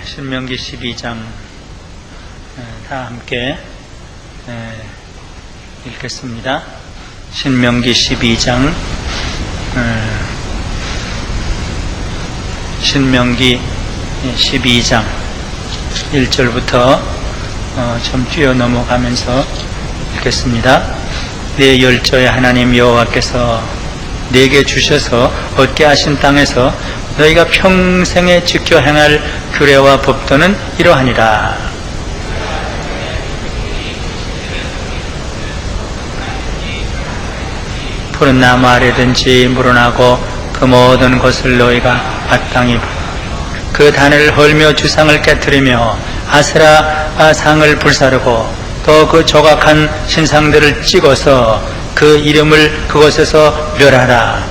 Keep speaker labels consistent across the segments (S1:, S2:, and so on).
S1: 신명기 12장 다 함께 읽겠습니다. 신명기 12장 신명기 12장 1절부터 좀 뛰어 넘어가면서 읽겠습니다. 내 열조의 하나님 여호와께서 내게 주셔서 얻게 하신 땅에서 너희가 평생에 지켜 행할 규례와 법도는 이러하니라. 푸른 나무 아래든지 물어나고 그 모든 것을 너희가 마땅히 그 단을 헐며 주상을 깨뜨리며 아세라 상을 불사르고 또 그 조각한 신상들을 찍어서 그 이름을 그곳에서 멸하라.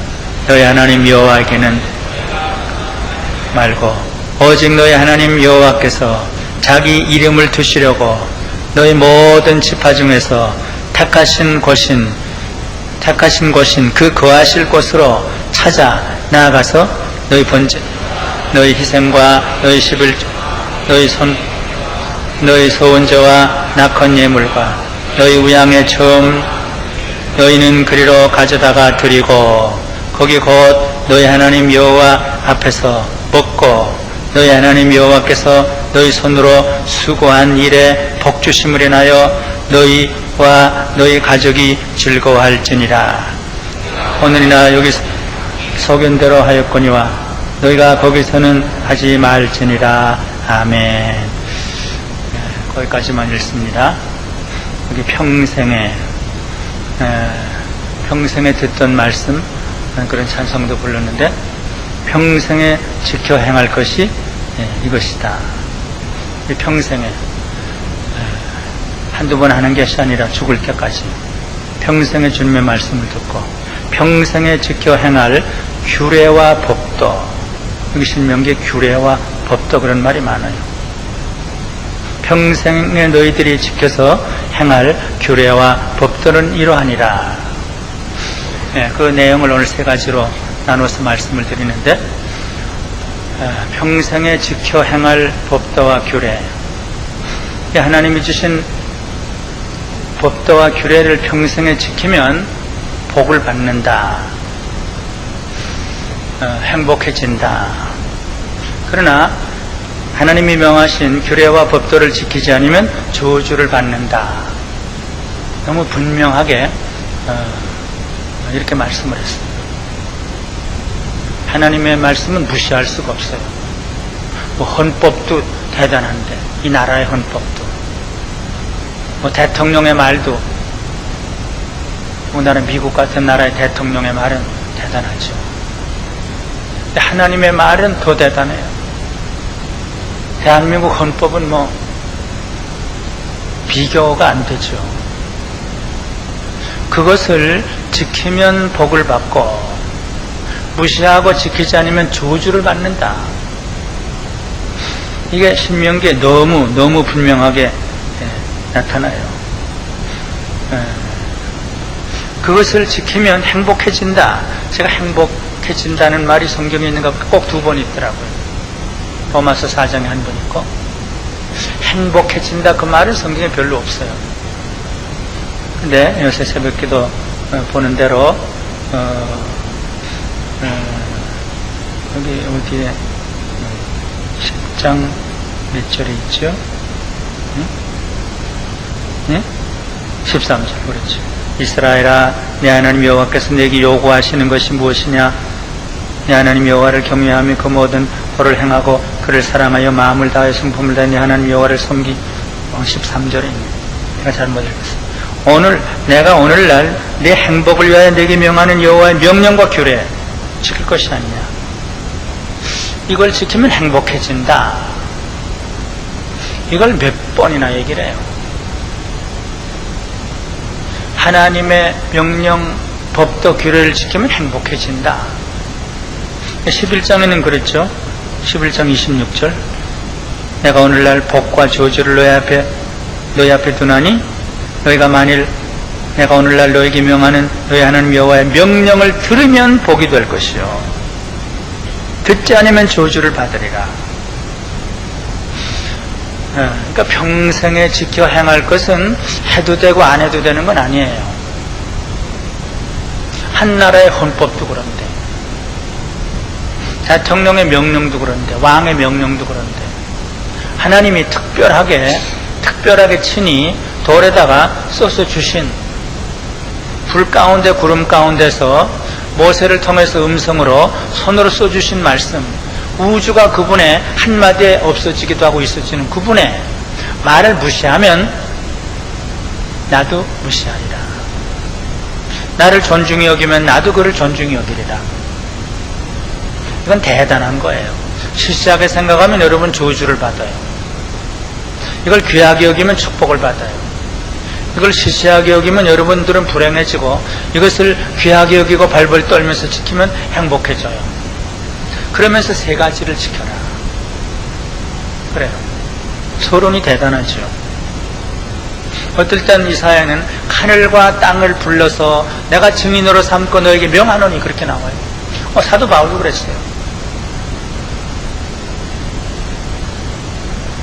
S1: 너희 하나님 여호와에게는 말고 오직 너희 하나님 여호와께서 자기 이름을 두시려고 너희 모든 지파 중에서 택하신 곳인 그 거하실 곳으로 찾아 나아가서 너희 번제, 너희 희생과 너희 소원제와 낙헌 예물과 너희 우양의 처음 너희는 그리로 가져다가 드리고 거기 곧 너희 하나님 여호와 앞에서 먹고 너희 하나님 여호와께서 너희 손으로 수고한 일에 복주심을 인하여 너희와 너희 가족이 즐거워할지니라. 오늘이나 여기 소견대로 하였거니와 너희가 거기서는 하지 말지니라. 아멘. 거기까지만 읽습니다. 여기 평생에 듣던 말씀, 그런 찬송도 불렀는데 평생에 지켜 행할 것이 이것이다. 평생에 한두 번 하는 것이 아니라 죽을 때까지 평생에 주님의 말씀을 듣고 평생에 지켜 행할 규례와 법도, 여기 신명기에 규례와 법도 그런 말이 많아요. 평생에 너희들이 지켜서 행할 규례와 법도는 이러하니라. 그 내용을 오늘 세 가지로 나눠서 말씀을 드리는데, 평생에 지켜 행할 법도와 규례, 하나님이 주신 법도와 규례를 평생에 지키면 복을 받는다, 행복해진다. 그러나 하나님이 명하신 규례와 법도를 지키지 않으면 저주를 받는다. 너무 분명하게 이렇게 말씀을 했습니다. 하나님의 말씀은 무시할 수가 없어요. 헌법도 대단한데, 이 나라의 헌법도, 대통령의 말도, 우리나라 미국 같은 나라의 대통령의 말은 대단하죠. 근데 하나님의 말은 더 대단해요. 대한민국 헌법은 비교가 안 되죠. 그것을 지키면 복을 받고 무시하고 지키지 않으면 저주를 받는다. 이게 신명기에 너무 분명하게 나타나요. 그것을 지키면 행복해진다. 제가 행복해진다는 말이 성경에 있는 것 꼭 두 번 있더라고요. 로마서 4장에 한 번 있고, 행복해진다 그 말은 성경에 별로 없어요. 근데 요새 새벽기도 보는 대로 여기 어디에 10장 몇 절에 있죠? 13절 그렇죠. 이스라엘아, 내 하나님 여호와께서 내게 요구하시는 것이 무엇이냐? 내 하나님 여호와를 경외하며 그 모든 도를 행하고 그를 사랑하여 마음을 다하여 성품을 다해 내 하나님 여호와를 섬기. 13절입니다. 제가 잘못 읽었어요. 내가 오늘날 내 행복을 위하여 내게 명하는 여호와의 명령과 규례 지킬 것이 아니냐. 이걸 지키면 행복해진다. 이걸 몇 번이나 얘기를 해요. 하나님의 명령, 법도, 규례를 지키면 행복해진다. 11장에는 그랬죠. 11장 26절. 내가 오늘날 복과 저주를 너희 앞에 두나니 너희가 만일 내가 오늘날 너희에게 명하는 너희 하나님 여호와의 명령을 들으면 복이 될 것이요 듣지 않으면 저주를 받으리라. 그러니까 평생에 지켜 행할 것은 해도 되고 안 해도 되는 건 아니에요. 한 나라의 헌법도 그런데, 대통령의 명령도 그런데, 왕의 명령도 그런데, 하나님이 특별하게 친히 돌에다가 써서 주신, 불 가운데 구름 가운데서 모세를 통해서 음성으로 손으로 써주신 말씀, 우주가 그분의 한마디에 없어지기도 하고 있어지는 그분의 말을 무시하면 나도 무시하리라. 나를 존중히 여기면 나도 그를 존중히 여기리라. 이건 대단한 거예요. 시시하게 생각하면 여러분 저주를 받아요. 이걸 귀하게 여기면 축복을 받아요. 이걸 시시하게 여기면 여러분들은 불행해지고, 이것을 귀하게 여기고 발벌 떨면서 지키면 행복해져요. 그러면서 세 가지를 지켜라. 그래요. 서론이 대단하죠. 어떨 땐 이사야는 하늘과 땅을 불러서 내가 증인으로 삼고 너에게 명하노니, 그렇게 나와요. 사도 바울도 그랬어요.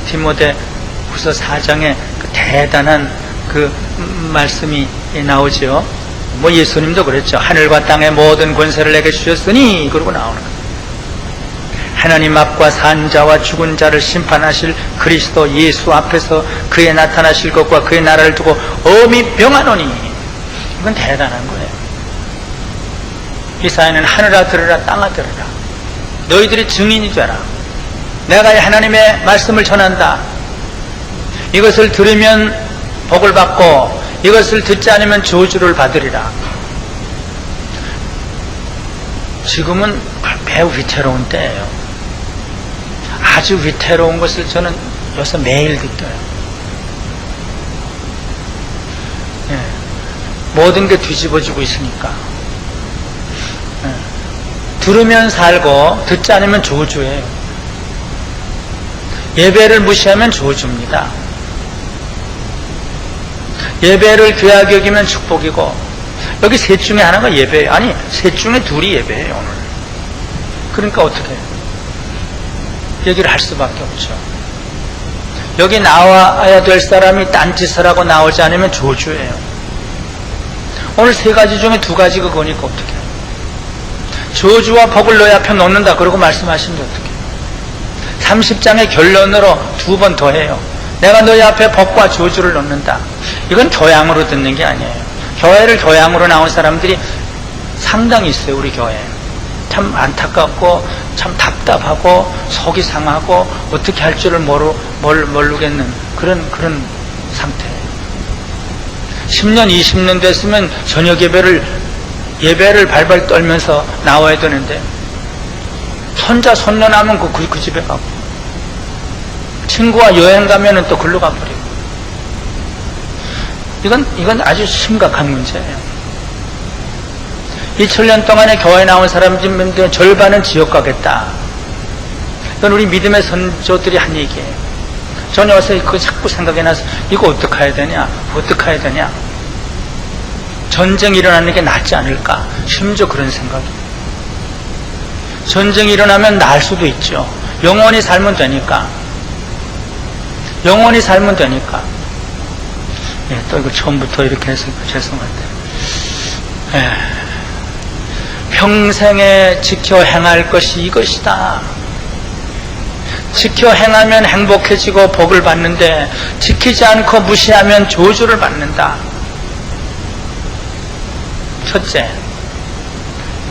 S1: 디모데후서 4장에 그 대단한 그 말씀이 나오죠. 예수님도 그랬죠. 하늘과 땅의 모든 권세를 내게 주셨으니, 그러고 나오는 거예요. 하나님 앞과 산 자와 죽은 자를 심판하실 그리스도 예수 앞에서 그의 나타나실 것과 그의 나라를 두고 엄히 명하노니, 이건 대단한 거예요. 이사야는 하늘아 들으라, 땅아 들으라, 너희들이 증인이 되라. 내가 하나님의 말씀을 전한다. 이것을 들으면 복을 받고 이것을 듣지 않으면 저주를 받으리라. 지금은 매우 위태로운 때예요. 아주 위태로운 것을 저는 요새 매일 느껴요. 모든 게 뒤집어지고 있으니까. 들으면 살고 듣지 않으면 저주예요. 예배를 무시하면 저주입니다. 예배를 귀하게 여기면 축복이고, 여기 셋 중에 하나가 예배예요. 아니, 셋 중에 둘이 예배예요, 오늘. 그러니까 어떻게 해요? 얘기를 할 수밖에 없죠. 여기 나와야 될 사람이 딴짓을 하고 나오지 않으면 저주예요. 오늘 세 가지 중에 두 가지가 그거니까 어떻게 해요? 저주와 복을 너희 앞에 놓는다, 그러고 말씀하시는데 어떻게 해요? 30장의 결론으로 두 번 더 해요. 내가 너희 앞에 복과 저주를 놓는다. 이건 교양으로 듣는 게 아니에요. 교회를 교양으로 나온 사람들이 상당히 있어요, 우리 교회에. 참 안타깝고 참 답답하고 속이 상하고 어떻게 할 줄을 모르겠는 그런 상태예요. 10년 20년 됐으면 저녁 예배를 발발 떨면서 나와야 되는데, 손자 손녀 나면 그 집에 가고, 친구와 여행 가면은 또 글로 가버리고, 이건 아주 심각한 문제예요. 2000년 동안에 교회에 나온 사람들 절반은 지옥 가겠다. 이건 우리 믿음의 선조들이 한 얘기예요. 저는 요새 그거 자꾸 생각이 나서, 이거 어떻게 해야 되냐? 어떻게 해야 되냐? 전쟁이 일어나는 게 낫지 않을까? 심지어 그런 생각이. 전쟁이 일어나면 나을 수도 있죠. 영원히 살면 되니까. 영원히 살면 되니까. 또 이거 처음부터 이렇게 해서 죄송한데. 평생에 지켜 행할 것이 이것이다. 지켜 행하면 행복해지고 복을 받는데, 지키지 않고 무시하면 저주를 받는다. 첫째,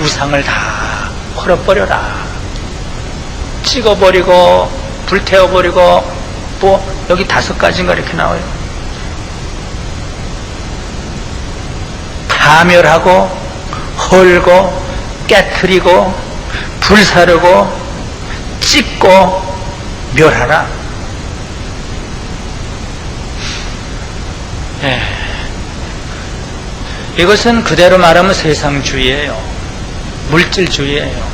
S1: 우상을 다 헐어버려라. 찍어버리고 불태워버리고, 여기 5가지인가 이렇게 나와요. 파멸하고 헐고 깨트리고 불사르고 찢고 멸하라. 이것은 그대로 말하면 세상주의예요. 물질주의예요.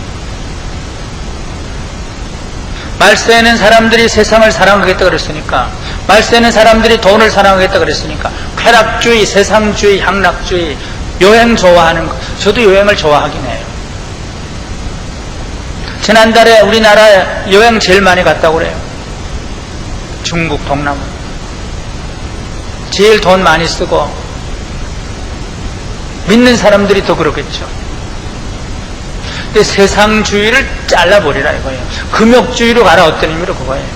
S1: 말세에는 사람들이 세상을 사랑하겠다 그랬으니까, 말세에는 사람들이 돈을 사랑하겠다 그랬으니까, 쾌락주의, 세상주의, 향락주의, 여행 좋아하는 거. 저도 여행을 좋아하긴 해요. 지난달에 우리나라에 여행 제일 많이 갔다고 그래요. 중국 동남아. 제일 돈 많이 쓰고 믿는 사람들이 더 그러겠죠. 근데 세상주의를 잘라버리라 이거예요. 금욕주의로 가라 어떤 의미로 그거예요.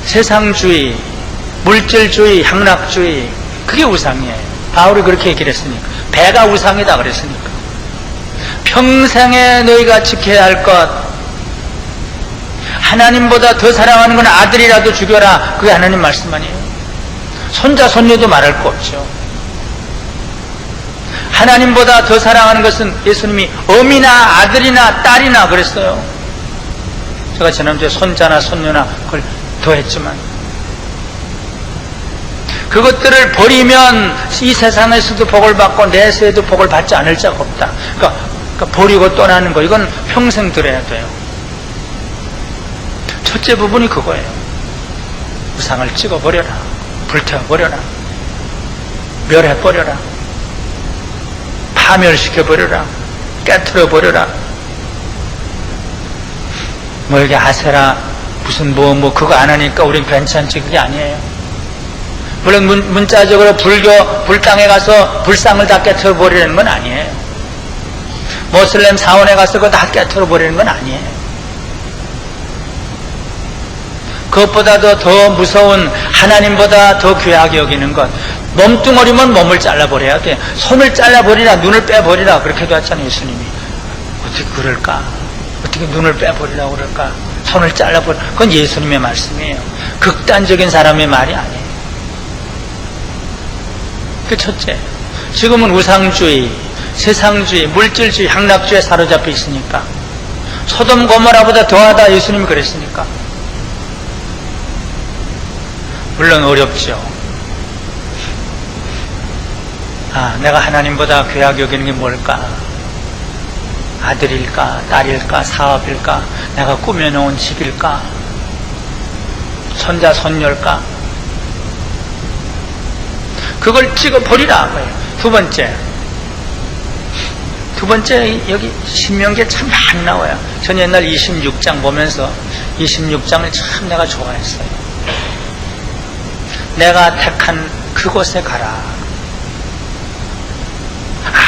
S1: 세상주의, 물질주의, 향락주의, 그게 우상이에요. 바울이 그렇게 얘기를 했으니까. 배가 우상이다 그랬으니까. 평생에 너희가 지켜야 할 것, 하나님보다 더 사랑하는 건 아들이라도 죽여라. 그게 하나님 말씀 아니에요. 손자 손녀도 말할 거 없죠. 하나님보다 더 사랑하는 것은 예수님이 어미나 아들이나 딸이나 그랬어요. 제가 지난주에 손자나 손녀나 그걸 더 했지만, 그것들을 버리면 이 세상에서도 복을 받고 내세에도 복을 받지 않을 자가 없다. 그러니까 버리고 떠나는 거, 이건 평생 들어야 돼요. 첫째 부분이 그거예요. 우상을 찍어버려라, 불태워버려라, 멸해버려라, 파멸시켜버려라, 깨트려버려라. 뭐 여기 아세라 무슨 뭐 그거 안 하니까 우린 괜찮지, 그게 아니에요. 물론 문자적으로 불당에 가서 불상을 다 깨트려버리는 건 아니에요. 모슬렘 사원에 가서 그거 다 깨트려버리는 건 아니에요. 그것보다도 더 무서운, 하나님보다 더 귀하게 여기는 것, 몸뚱어리면 몸을 잘라버려야 돼. 손을 잘라버리라, 눈을 빼버리라, 그렇게도 했잖아요 예수님이. 어떻게 그럴까? 어떻게 눈을 빼버리라고 그럴까? 손을 잘라버려. 그건 예수님의 말씀이에요. 극단적인 사람의 말이 아니에요. 그 첫째, 지금은 우상주의, 세상주의, 물질주의, 향락주의에 사로잡혀 있으니까. 소돔 고모라보다 더하다 예수님이 그랬으니까. 물론 어렵죠. 내가 하나님보다 귀하게 여기는 게 뭘까? 아들일까? 딸일까? 사업일까? 내가 꾸며놓은 집일까? 손자 손녀일까? 그걸 찍어버리라. 두 번째, 여기 신명기에 참 많이 나와요. 전 옛날 26장 보면서 26장을 참 내가 좋아했어요. 내가 택한 그곳에 가라.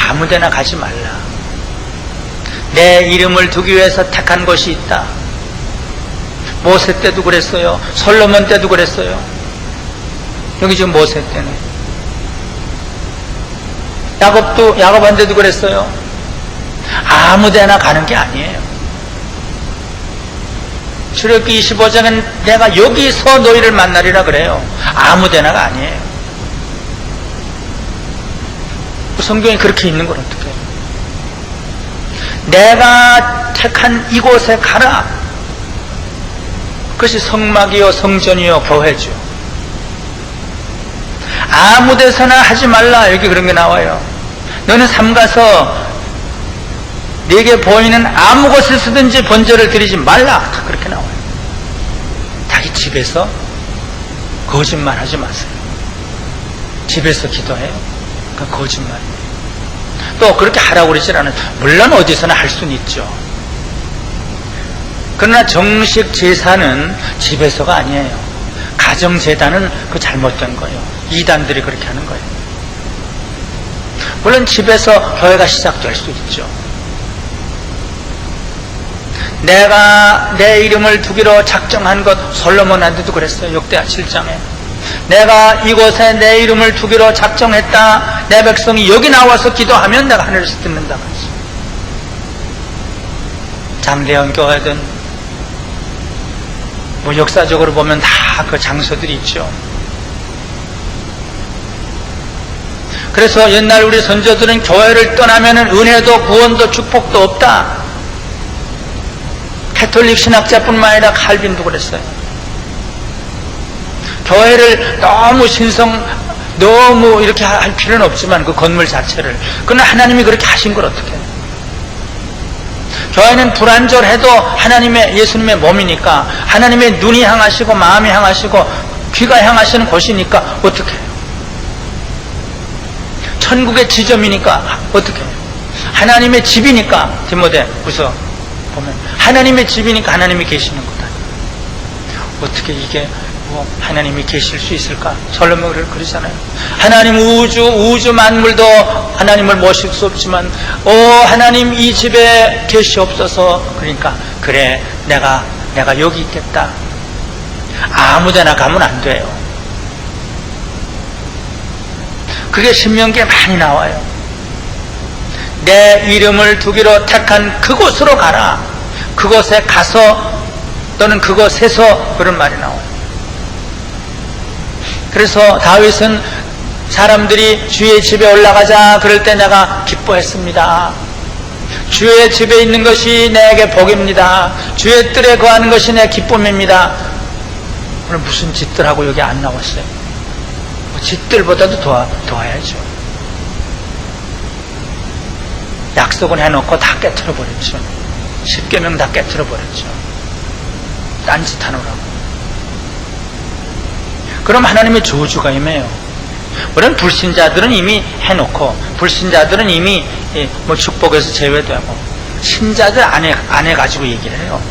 S1: 아무데나 가지 말라. 내 이름을 두기 위해서 택한 곳이 있다. 모세 때도 그랬어요. 솔로몬 때도 그랬어요. 여기 지금 모세 때네. 야곱한테도 그랬어요. 아무데나 가는 게 아니에요. 출애굽기 25장은 내가 여기서 너희를 만나리라 그래요. 아무데나가 아니에요. 성경에 그렇게 있는 건 어떡해요? 내가 택한 이곳에 가라. 그것이 성막이요 성전이요 교회죠. 아무 데서나 하지 말라. 여기 그런 게 나와요. 너는 삼가서 네게 보이는 아무 곳에서든지 번제를 드리지 말라. 다 그렇게 나와요. 자기 집에서 거짓말 하지 마세요. 집에서 기도해요. 그러니까 거짓말이에요. 또 그렇게 하라고 그러질 않아요. 물론 어디서나 할 수는 있죠. 그러나 정식 제사는 집에서가 아니에요. 가정제단은 그 잘못된 거예요. 이단들이 그렇게 하는 거예요. 물론 집에서 교회가 시작될 수 있죠. 내가 내 이름을 두기로 작정한 것, 솔로몬한테도 그랬어요. 역대하 7장에. 내가 이곳에 내 이름을 두기로 작정했다. 내 백성이 여기 나와서 기도하면 내가 하늘에서 듣는다. 장대현 교회든 뭐 역사적으로 보면 다 그 장소들이 있죠. 그래서 옛날 우리 선조들은 교회를 떠나면 은혜도 구원도 축복도 없다. 캐톨릭 신학자뿐만 아니라 칼빈도 그랬어요. 교회를 너무 이렇게 할 필요는 없지만 그 건물 자체를. 그러나 하나님이 그렇게 하신 걸 어떻게 해요? 교회는 불안절해도 하나님의, 예수님의 몸이니까, 하나님의 눈이 향하시고 마음이 향하시고 귀가 향하시는 곳이니까 어떻게 해요? 천국의 지점이니까 어떻게 해요? 하나님의 집이니까. 디모데후서 보면 하나님의 집이니까 하나님이 계시는 거다. 어떻게 이게 하나님이 계실 수 있을까? 솔로몬을 그러잖아요. 하나님 우주 만물도 하나님을 모실 수 없지만 하나님 이 집에 계시옵소서. 그러니까 그래 내가 여기 있겠다. 아무데나 가면 안 돼요. 그게 신명기에 많이 나와요. 내 이름을 두기로 택한 그곳으로 가라. 그곳에 가서 또는 그곳에서 그런 말이 나와요. 그래서 다윗은 사람들이 주의 집에 올라가자 그럴 때 내가 기뻐했습니다. 주의 집에 있는 것이 내게 복입니다. 주의 뜰에 거하는 것이 내 기쁨입니다. 오늘 무슨 짓들하고 여기 안 나왔어요? 짓들보다도 도와야죠. 약속은 해놓고 다 깨트려버렸죠. 10계명 다 깨트려버렸죠. 딴짓하느라고. 그럼 하나님의 저주가 임해요. 물론 불신자들은 이미 해놓고 불신자들은 이미 축복에서 제외되고 신자들 안 해가지고 얘기를 해요.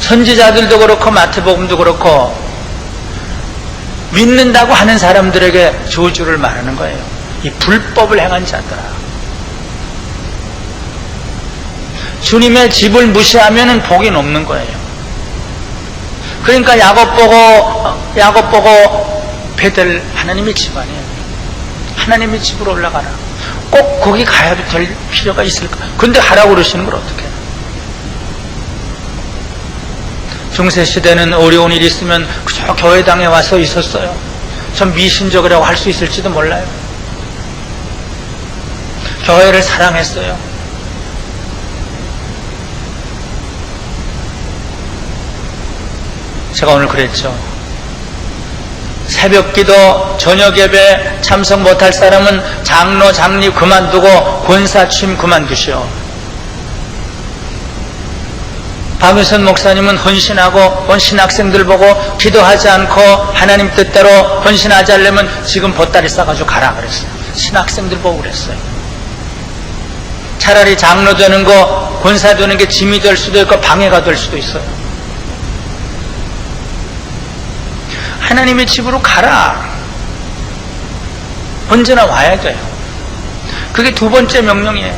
S1: 선지자들도 그렇고 마태복음도 그렇고 믿는다고 하는 사람들에게 저주를 말하는 거예요. 이 불법을 행한 자들아. 주님의 집을 무시하면 복이 없는 거예요. 그러니까 야곱 보고 베들 하나님의 집 아니에요. 하나님의 집으로 올라가라. 꼭 거기 가야 될 필요가 있을까? 근데 하라고 그러시는 걸 어떻게 해요? 중세시대는 어려운 일이 있으면 그저 교회당에 와서 있었어요. 전 미신적이라고 할 수 있을지도 몰라요. 교회를 사랑했어요. 제가 오늘 그랬죠. 새벽 기도, 저녁 예배 참석 못할 사람은 장로, 장립 그만두고 권사 취임 그만두시오. 박유선 목사님은 헌신하고 신학생들 보고 기도하지 않고 하나님 뜻대로 헌신하지 않으려면 지금 보따리 싸가지고 가라 그랬어요. 신학생들 보고 그랬어요. 차라리 장로 되는 거, 권사 되는 게 짐이 될 수도 있고 방해가 될 수도 있어요. 하나님의 집으로 가라. 언제나 와야 돼요. 그게 두 번째 명령이에요.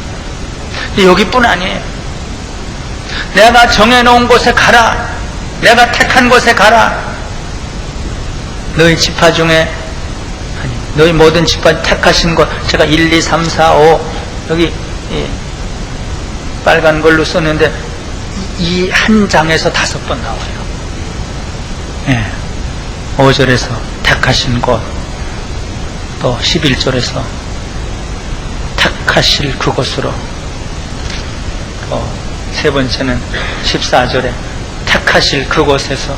S1: 여기뿐 아니에요. 내가 정해놓은 곳에 가라. 내가 택한 곳에 가라. 너희 지파 중에 너희 모든 지파 택하신 곳, 제가 1, 2, 3, 4, 5 여기 빨간 걸로 썼는데 이 한 장에서 5번 나와요. 예. 5절에서 택하신 곳, 또 11절에서 택하실 그곳으로, 또 세 번째는 14절에 택하실 그곳에서.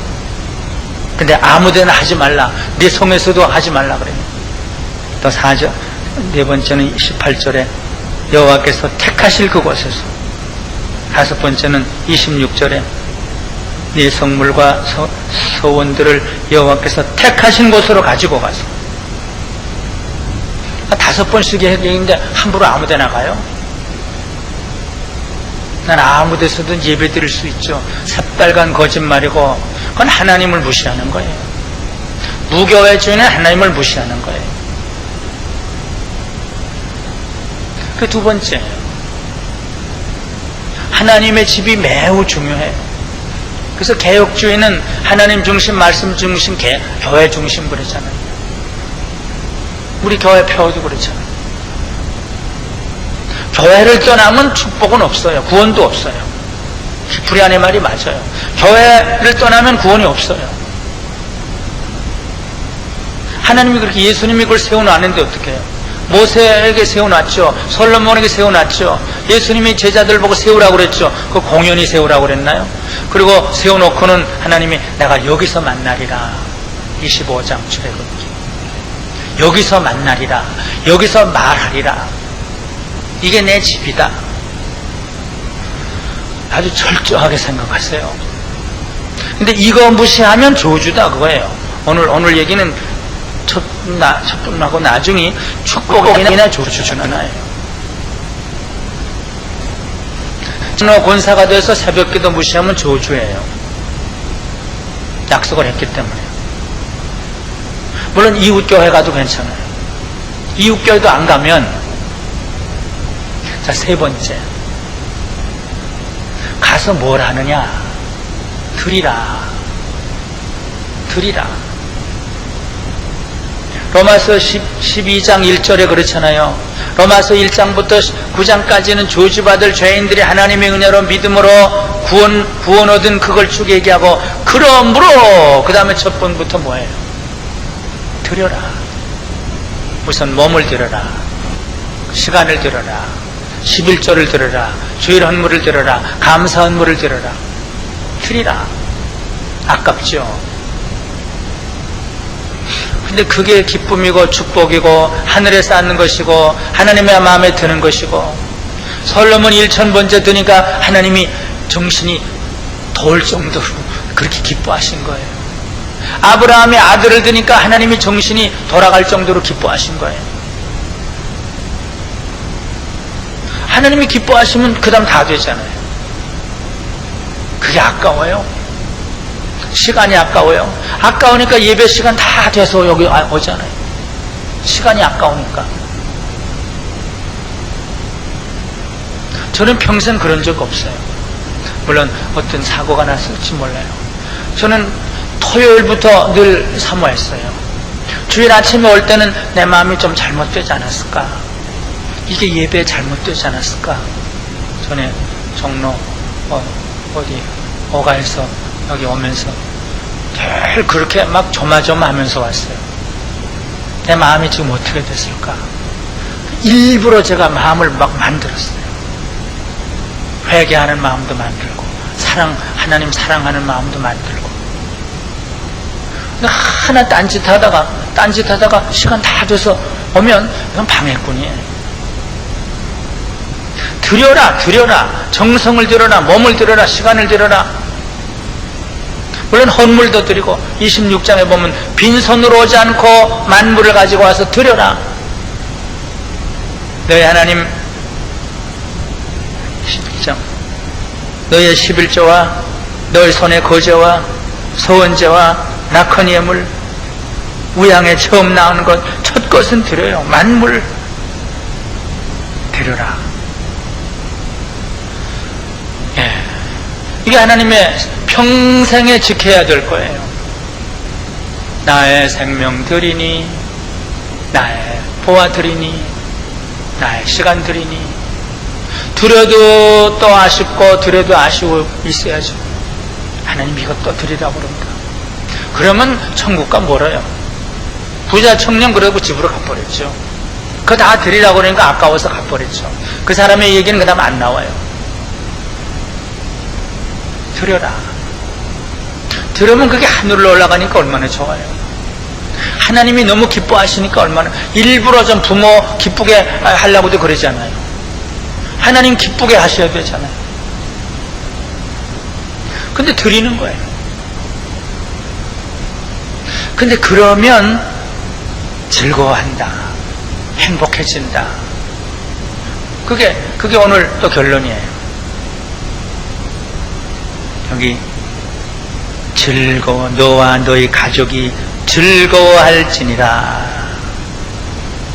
S1: 근데 아무데나 하지 말라. 네 성에서도 하지 말라 그래요. 또 4절, 네 번째는 18절에 여호와께서 택하실 그곳에서. 5번째는 26절에 네 성물과 서원들을 여호와께서 택하신 곳으로 가지고 가서. 5번씩 얘기했는데 함부로 아무데나 가요? 난 아무 데서든 예배 드릴 수 있죠. 새빨간 거짓말이고 그건 하나님을 무시하는 거예요. 무교회주의는 하나님을 무시하는 거예요. 그 두 번째, 하나님의 집이 매우 중요해요. 그래서 개혁주의는 하나님 중심, 말씀 중심, 교회 중심 그랬잖아요. 우리 교회 표어도 그렇잖아요. 교회를 떠나면 축복은 없어요. 구원도 없어요. 불의한의 말이 맞아요. 교회를 떠나면 구원이 없어요. 하나님이 그렇게, 예수님이 그걸 세워놨는데 어떻게 해요? 모세에게 세워놨죠. 솔로몬에게 세워놨죠. 예수님이 제자들 보고 세우라고 그랬죠. 그 공연히 세우라고 그랬나요? 그리고 세워놓고는 하나님이 내가 여기서 만나리라. 25장 출애굽기. 여기서 만나리라. 여기서 말하리라. 이게 내 집이다. 아주 철저하게 생각하세요. 근데 이거 무시하면 저주다 그거예요. 오늘 얘기는 첫 분하고 나중에 축복이나 저주는 하나예요. 장로 권사가 돼서 새벽기도 무시하면 저주예요. 약속을 했기 때문에. 물론 이웃교회 가도 괜찮아요. 이웃교회도 안 가면, 자, 세 번째, 가서 뭘 하느냐? 드리라. 드리라. 로마서 12장 1절에 그렇잖아요. 로마서 1장부터 9장까지는 저주받을 죄인들이 하나님의 은혜로 믿음으로 구원 얻은 그걸 쭉 얘기하고, 그러므로 그 다음에 첫 번부터 뭐예요? 드려라. 우선 몸을 드려라. 시간을 드려라. 11조를 드려라. 주일 헌물을 드려라. 감사 헌물을 드려라. 드리라. 아깝죠. 근데 그게 기쁨이고 축복이고 하늘에 쌓는 것이고 하나님의 마음에 드는 것이고, 솔로몬 1000번째 드니까 하나님이 정신이 더울 정도로 그렇게 기뻐하신 거예요. 아브라함이 아들을 드니까 하나님이 정신이 돌아갈 정도로 기뻐하신 거예요. 하나님이 기뻐하시면 그 다음 다 되잖아요. 그게 아까워요. 시간이 아까워요. 아까우니까 예배 시간 다 돼서 여기 오잖아요. 시간이 아까우니까. 저는 평생 그런 적 없어요. 물론 어떤 사고가 났을지 몰라요. 저는 토요일부터 늘 사모했어요. 주일 아침에 올 때는 내 마음이 좀 잘못되지 않았을까? 이게 예배에 잘못되지 않았을까? 전에 종로 어디 오가에서 여기 오면서 늘 그렇게 막 조마조마하면서 왔어요. 내 마음이 지금 어떻게 됐을까? 일부러 제가 마음을 막 만들었어요. 회개하는 마음도 만들고 하나님 사랑하는 마음도 만들고. 하나 딴짓하다가 시간 다 돼서 오면 이건 방해꾼이에요. 드려라. 정성을 드려라. 몸을 드려라. 시간을 드려라. 물론 헌물도 드리고 26장에 보면 빈손으로 오지 않고 만물을 가지고 와서 드려라. 너희 하나님 11장 너희의 11조와 너희 손의 거제와 소원제와 낙헌 예물 우양에 처음 나오는 것 첫 것은 드려요. 만물 드려라. 이게 하나님의 평생에 지켜야 될 거예요. 나의 생명 드리니, 나의 보아 드리니, 나의 시간 드리니. 드려도 또 아쉽고 드려도 아쉬워 있어야죠. 하나님 이것 또 드리라고 그럽니다. 그러면 천국과 멀어요. 부자 청년 그러고 집으로 가버렸죠. 그거 다 드리라고 그러니까 아까워서 가버렸죠. 그 사람의 얘기는 그 다음 안 나와요. 드려라. 들으면 그게 하늘로 올라가니까 얼마나 좋아요. 하나님이 너무 기뻐하시니까 얼마나. 일부러 좀 부모 기쁘게 하려고도 그러잖아요. 하나님 기쁘게 하셔야 되잖아요. 근데 드리는 거예요. 근데 그러면 즐거워한다. 행복해진다. 그게 오늘 또 결론이에요. 여기 너와 너희 가족이 즐거워할지니라.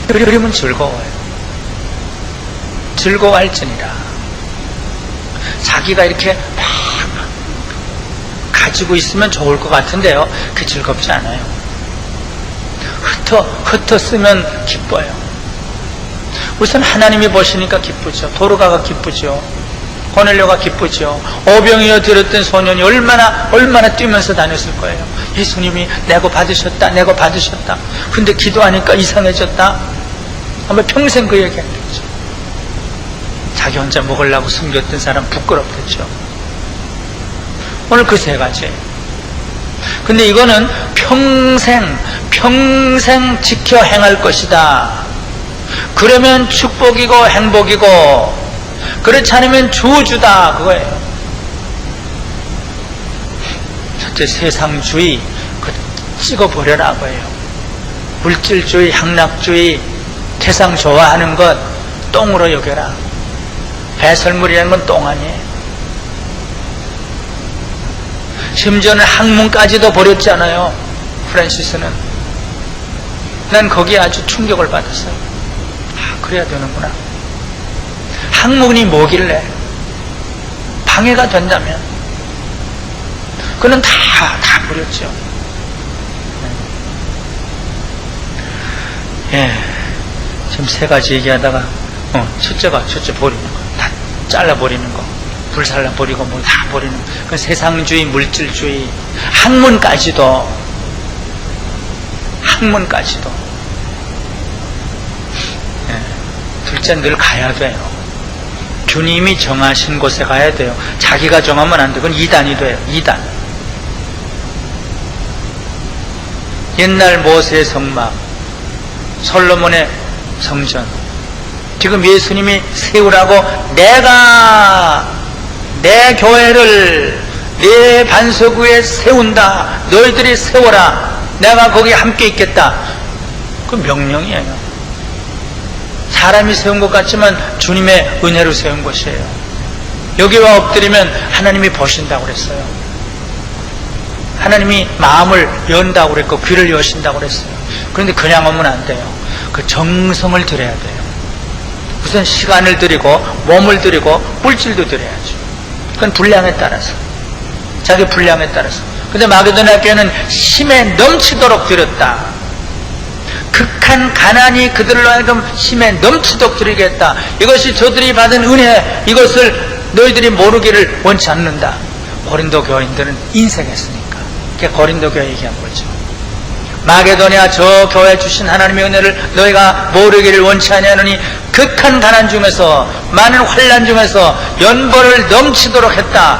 S1: 그러면 즐거워요. 즐거워할지니라. 자기가 이렇게 막 가지고 있으면 좋을 것 같은데요, 그게 즐겁지 않아요. 흩어 쓰면 기뻐요. 우선 하나님이 보시니까 기쁘죠. 도르가가 기쁘죠. 고넬료가 기쁘죠. 오병이어 들었던 소년이 얼마나 뛰면서 다녔을 거예요. 예수님이 내고 받으셨다. 근데 기도하니까 이상해졌다. 아마 평생 그 얘기 했겠죠. 자기 혼자 먹으려고 숨겼던 사람 부끄럽겠죠. 오늘 그 세 가지. 근데 이거는 평생 지켜 행할 것이다. 그러면 축복이고 행복이고, 그렇지 않으면 저주다, 그거예요. 첫째, 세상주의 찍어버려라, 그거예요. 물질주의, 향락주의, 세상 좋아하는 것 똥으로 여겨라. 배설물이라는 건 똥 아니에요. 심지어는 학문까지도 버렸잖아요. 프란시스는. 난 거기에 아주 충격을 받았어요. 아, 그래야 되는구나. 학문이 뭐길래 방해가 된다면 그는 다 버렸죠. 예, 지금 세 가지 얘기하다가 첫째 버리는 거, 다 잘라버리는 거, 불살라 버리고 뭐 다 버리는 거. 그 세상주의, 물질주의, 학문까지도 예, 둘째 늘 가야 돼요. 주님이 정하신 곳에 가야 돼요. 자기가 정하면 안 돼. 그건 이단이 돼요. 이단. 옛날 모세의 성막, 솔로몬의 성전, 지금 예수님이 세우라고 내가 내 교회를 내 반석 위에 세운다. 너희들이 세워라. 내가 거기 함께 있겠다. 그 명령이에요. 사람이 세운 것 같지만 주님의 은혜로 세운 것이에요. 여기 와 엎드리면 하나님이 보신다고 그랬어요. 하나님이 마음을 연다고 그랬고 귀를 여신다고 그랬어요. 그런데 그냥 오면 안 돼요. 그 정성을 들여야 돼요. 우선 시간을 들이고 몸을 들이고 물질도 들여야죠. 그건 분량에 따라서, 자기 분량에 따라서. 근데 마게도냐 교회는 힘에 넘치도록 드렸다. 극한 가난이 그들로 하여금 힘에 넘치도록 드리겠다. 이것이 저들이 받은 은혜, 이것을 너희들이 모르기를 원치 않는다. 고린도 교인들은 인색했으니까 그게 고린도 교회 얘기한 거죠. 마게도냐 저 교회 주신 하나님의 은혜를 너희가 모르기를 원치 아니하노니 극한 가난 중에서, 많은 환난 중에서 연보를 넘치도록 했다.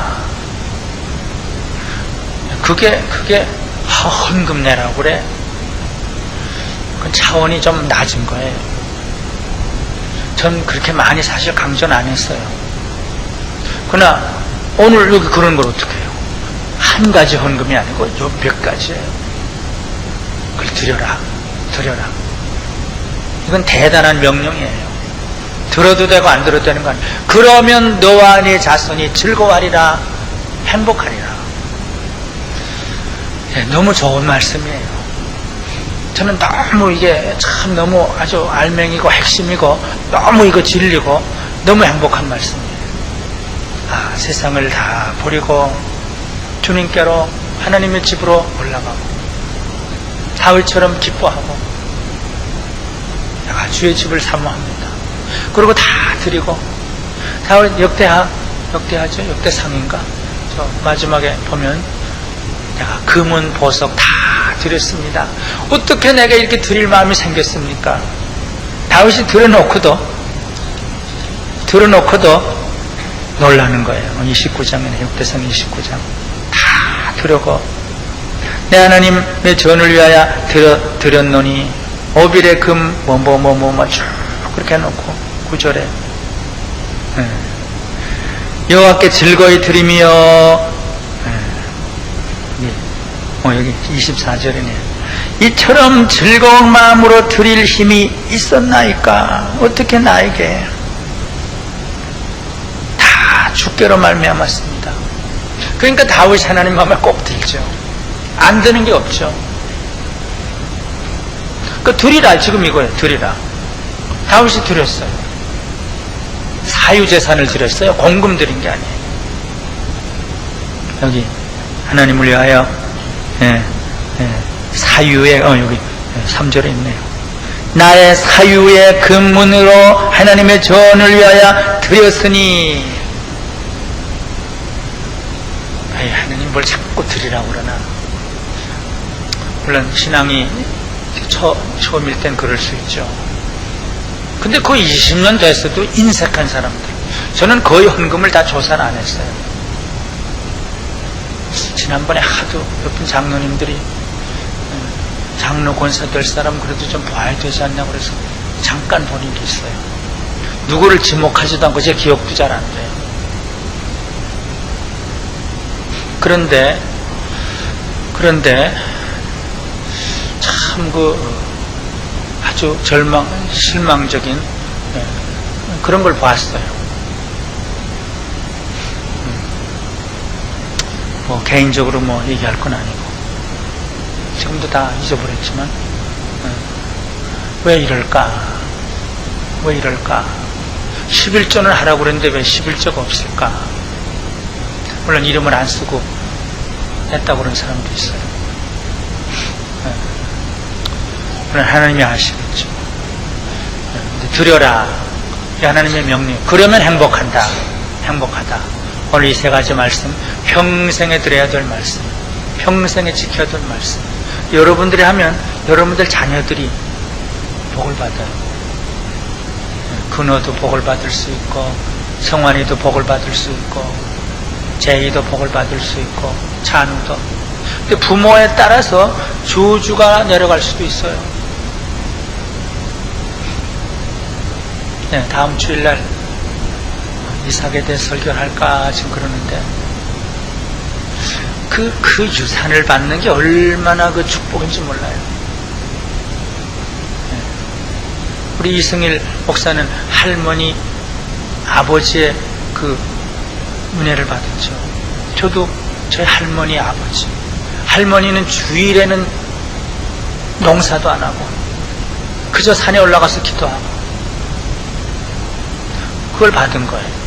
S1: 그게 헌금 내라고 그래. 그 차원이 좀 낮은 거예요. 전 그렇게 많이 사실 강조는 안 했어요. 그러나 오늘 여기 그런 걸 어떻게 해요? 한 가지 헌금이 아니고 요 몇 가지예요. 그걸 드려라. 이건 대단한 명령이에요. 들어도 되고 안 들어도 되는 거 아니에요. 그러면 너와 네 자손이 즐거워하리라, 행복하리라. 네, 너무 좋은 말씀이에요. 저는 너무 이게 참 너무 아주 알맹이고 핵심이고 너무 이거 진리고 너무 행복한 말씀이에요. 아, 세상을 다 버리고 주님께로, 하나님의 집으로 올라가고 다윗처럼 기뻐하고 내가 주의 집을 사모합니다. 그리고 다 드리고, 다윗 역대하죠? 역대상인가? 저 마지막에 보면 내가 금은 보석 다 드렸습니다. 어떻게 내가 이렇게 드릴 마음이 생겼습니까? 다윗이 들어놓고도 놀라는 거예요. 29장이네, 역대상 29장. 다 드려고, 내 하나님 내 전을 위하여 드렸노니 오빌의 금 쭉 그렇게 해놓고 9절에 여호와께 즐거이 드리며, 여기 24절이네. 이처럼 즐거운 마음으로 드릴 힘이 있었나이까? 어떻게 나에게 다 주께로 말미암았습니다. 그러니까 다윗이 하나님 마음에 꼭 들죠. 안 되는 게 없죠. 그 드리라, 지금 이거예요. 드리라. 다윗이 드렸어요. 사유재산을 드렸어요. 공금 드린 게 아니에요. 여기 하나님을 위하여 사유의, 여기 3절에 있네요. 나의 사유의 금문으로 하나님의 전을 위하여 드렸으니. 하나님 뭘 자꾸 드리라고 그러나. 물론 신앙이 처음일 땐 그럴 수 있죠. 근데 거의 20년 됐어도 인색한 사람들, 저는 거의 헌금을 다 조사를 안 했어요. 지난번에 하도 몇분 장로님들이 장로 권사 될 사람 그래도 좀 봐야 되지 않냐고 그래서 잠깐 보는 게 있어요. 누구를 지목하지도 않고 제 기억도 잘 안 돼요. 그런데 참 아주 실망적인 그런 걸 봤어요. 뭐 개인적으로 뭐 얘기할 건 아니고 지금도 다 잊어버렸지만 왜 이럴까? 왜 이럴까? 11조는 하라고 그랬는데 왜 11조가 없을까? 물론 이름을 안 쓰고 했다고 그런 사람도 있어요. 물론 하나님이 아시겠죠. 드려라. 이 하나님의 명령. 그러면 행복한다. 행복하다. 오늘 이 세 가지 말씀, 평생에 드려야 될 말씀, 평생에 지켜야 될 말씀. 여러분들이 하면 여러분들 자녀들이 복을 받아요. 근호도 복을 받을 수 있고, 성환이도 복을 받을 수 있고, 제이도 복을 받을 수 있고, 찬우도. 근데 부모에 따라서 저주가 내려갈 수도 있어요. 네, 다음 주일날 이삭에 대해 설교를 할까 지금 그러는데, 그 유산을 받는 게 얼마나 그 축복인지 몰라요. 네. 우리 이승일 목사는 할머니, 아버지의 그 은혜를 받았죠. 저도 저희 할머니, 아버지. 할머니는 주일에는 농사도 안 하고 그저 산에 올라가서 기도하고 그걸 받은 거예요.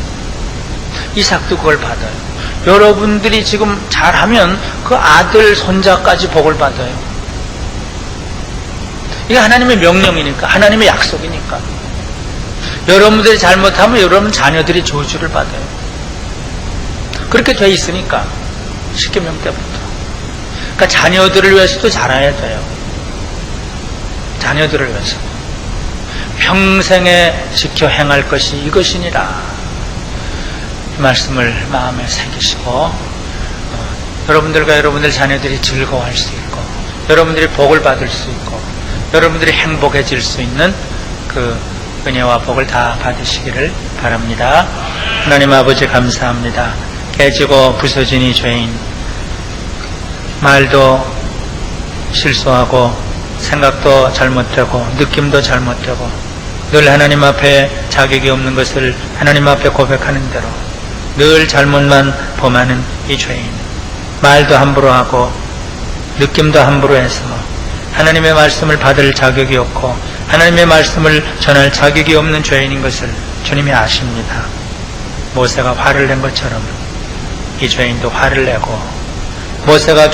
S1: 이삭도 그걸 받아요. 여러분들이 지금 잘하면 그 아들, 손자까지 복을 받아요. 이게 하나님의 명령이니까, 하나님의 약속이니까. 여러분들이 잘못하면 여러분 자녀들이 저주를 받아요. 그렇게 돼 있으니까, 십계명 때부터. 그러니까 자녀들을 위해서도 잘해야 돼요. 자녀들을 위해서. 평생에 지켜 행할 것이 이것이니라. 이 말씀을 마음에 새기시고 여러분들과 여러분들 자녀들이 즐거워할 수 있고 여러분들이 복을 받을 수 있고 여러분들이 행복해질 수 있는 그 은혜와 복을 다 받으시기를 바랍니다. 하나님 아버지 감사합니다. 깨지고 부서진 이 죄인, 말도 실수하고 생각도 잘못되고 느낌도 잘못되고 늘 하나님 앞에 자격이 없는 것을 하나님 앞에 고백하는 대로 늘 잘못만 범하는 이 죄인, 말도 함부로 하고 느낌도 함부로 해서 하나님의 말씀을 받을 자격이 없고 하나님의 말씀을 전할 자격이 없는 죄인인 것을 주님이 아십니다. 모세가 화를 낸 것처럼 이 죄인도 화를 내고 모세가